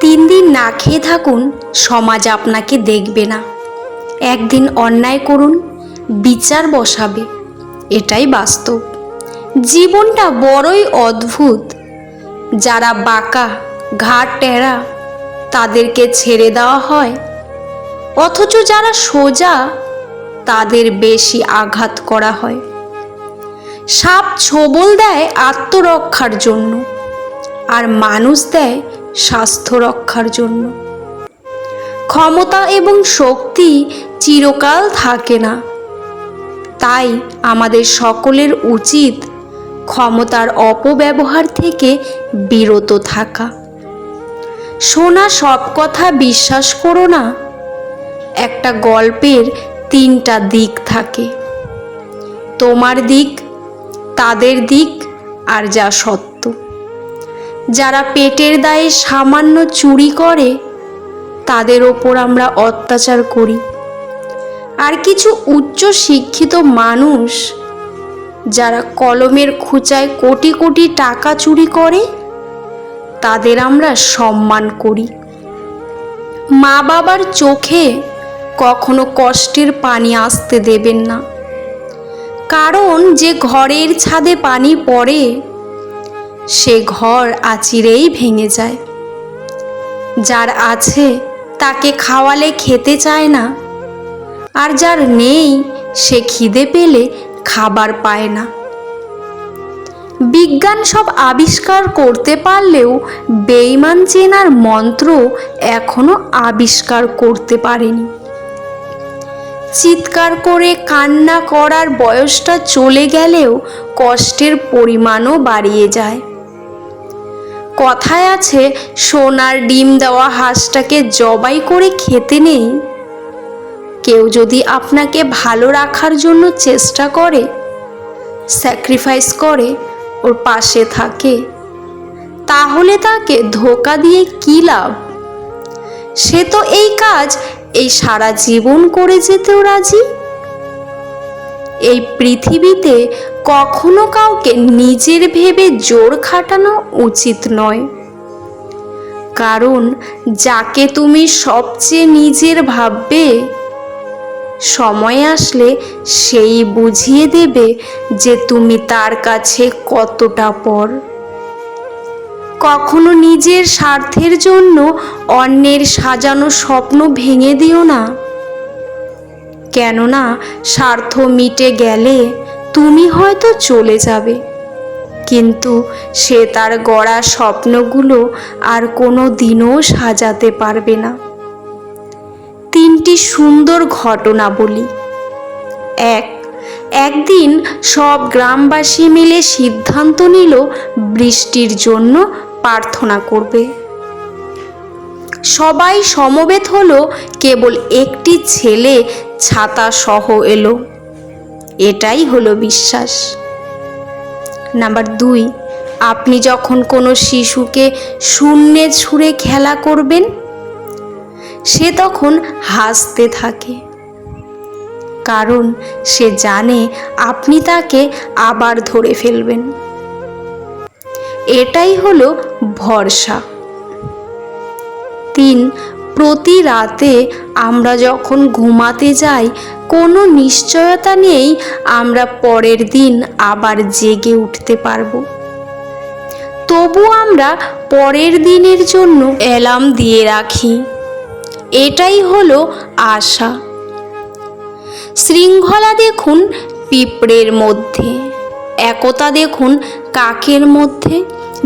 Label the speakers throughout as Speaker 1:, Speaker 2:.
Speaker 1: 3 দিন না খেয়ে থাকুন, সমাজ আপনাকে দেখবে না। একদিন অন্যায় করুন, বিচার বসাবে। এটাই বাস্তব। জীবনটা বড়ই অদ্ভুত। যারা বাঁকা, ঘাড় টেরা, তাদেরকে ছেড়ে দেওয়া হয়, অথচ যারা সোজা তাদের বেশি আঘাত করা হয়। সাপ ছোবল দেয় আত্মরক্ষার জন্য, আর মানুষ দেয় স্বাস্থ্য রক্ষার জন্য। ক্ষমতা এবং শক্তি চিরকাল থাকে না। তাই আমাদের সকলের উচিত ক্ষমতার অপব্যবহার থেকে বিরত থাকা। শোনা সব কথা বিশ্বাস করো না। একটা গল্পের 3টা দিক থাকে, তোমার দিক, তাদের দিক, আর যা সত্য। যারা পেটের দায়ে সামান্য চুরি করে, তাদের ওপর আমরা অত্যাচার করি। আর কিছু উচ্চ শিক্ষিত মানুষ যারা কলমের খুঁচায় কোটি কোটি টাকা চুরি করে, তাদের আমরা সম্মান করি। মা বাবার চোখে কখনো কষ্টের পানি আসতে দেবেন না, কারণ যে ঘরের ছাদে পানি পড়ে, সে ঘর আঁচিরেই ভেঙে যায়। যার আছে তাকে খাওয়ালে খেতে চায় না, আর যার নেই সে খিদে পেলে খাবার পায় না। বিজ্ঞান সব আবিষ্কার করতে পারলেও বেঈমান চেনার মন্ত্র এখনো আবিষ্কার করতে পারেনি। চিৎকার করে কান্না করার বয়সটা চলে গেলেও কষ্টের পরিমাণও বাড়িয়ে যায়। কথায় আছে, সোনার ডিম দেওয়া হাঁসটাকে জবাই করে খেতে নেই। কেউ যদি আপনাকে ভালো রাখার জন্য চেষ্টা করে, স্যাক্রিফাইস করে, ওর পাশে থাকে, তাহলে তাকে ধোঁকা দিয়ে কী লাভ? সে তো এই কাজ এই সারা জীবন করে যেতেও রাজি। এই পৃথিবীতে কখনো কাউকে নিজের ভেবে জোর খাটানো উচিত নয়, কারণ যাকে তুমি সবচেয়ে নিজের ভাববে, সময় আসলে সেই বুঝিয়ে দেবে যে তুমি তার কাছে কতটা পর। কখনো নিজের স্বার্থের জন্য অন্যের সাজানো স্বপ্ন ভেঙে দিও না, কেননা স্বার্থ মিটে গেলে তুমি হয়তো চলে যাবে, কিন্তু সে তার গড়া স্বপ্নগুলো আর কোনো দিনও সাজাতে পারবে না। 3টি সুন্দর ঘটনা বলি। একদিন সব গ্রামবাসী মিলে সিদ্ধান্ত নিল বৃষ্টির জন্য প্রার্থনা করবে। সবাই সমবেত হলো, কেবল একটি ছেলে ছাতা সহ এলো। এটাই হলো বিশ্বাস। নাম্বার 2, আপনি যখন কোনো শিশুকে শূন্যে ছুঁড়ে খেলা করবেন, সে তখন হাসতে থাকে, কারণ সে জানে আপনি তাকে আবার ধরে ফেলবেন। এটাই হলো ভরসা। 3, প্রতি রাতে আমরা যখন ঘুমাতে যাই, কোনো নিশ্চয়তা নেই আমরা পরের দিন আবার জেগে উঠতে পারবো। তবু আমরা পরের দিনের জন্য অ্যালার্ম দিয়ে রাখি। এটাই হলো আশা। শৃঙ্খলা দেখুন পিঁপড়ের মধ্যে, একতা দেখুন কাকের মধ্যে,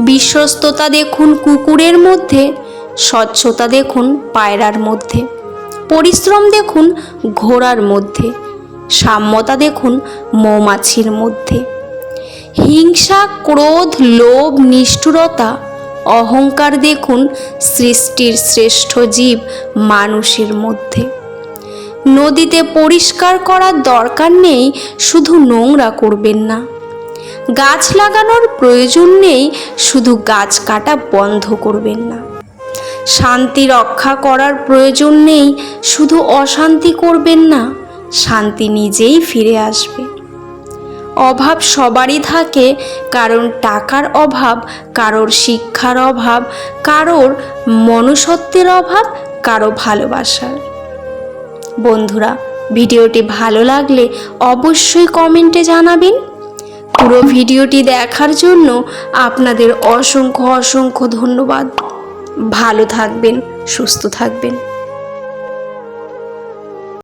Speaker 1: বিশ্বস্ততা দেখুন কুকুরের মধ্যে, স্বচ্ছতা দেখুন পায়রার মধ্যে, পরিশ্রম দেখুন ঘোড়ার মধ্যে, সাম্যতা দেখুন মৌমাছির মধ্যে। হিংসা, ক্রোধ, লোভ, নিষ্ঠুরতা, অহংকার দেখুন সৃষ্টির শ্রেষ্ঠ জীব মানুষের মধ্যে। নদীতে পরিষ্কার করার দরকার নেই, শুধু নোংরা করবেন না। গাছ লাগানোর প্রয়োজন নেই, শুধু গাছ কাটা বন্ধ করবেন না। শান্তি রক্ষা করার প্রয়োজন নেই, শুধু অশান্তি করবেন না। শান্তি নিজেই ফিরে আসবে। অভাব সবারই থাকে, কারণ টাকার অভাব, কারোর শিক্ষার অভাব, কারোর মনুষ্যত্বের অভাব, কারো ভালোবাসার। বন্ধুরা, ভিডিওটি ভালো লাগলে অবশ্যই কমেন্টে জানাবেন। পুরো ভিডিওটি দেখার জন্য আপনাদের অসংখ্য অসংখ্য ধন্যবাদ। ভালো থাকবেন, সুস্থ থাকবেন।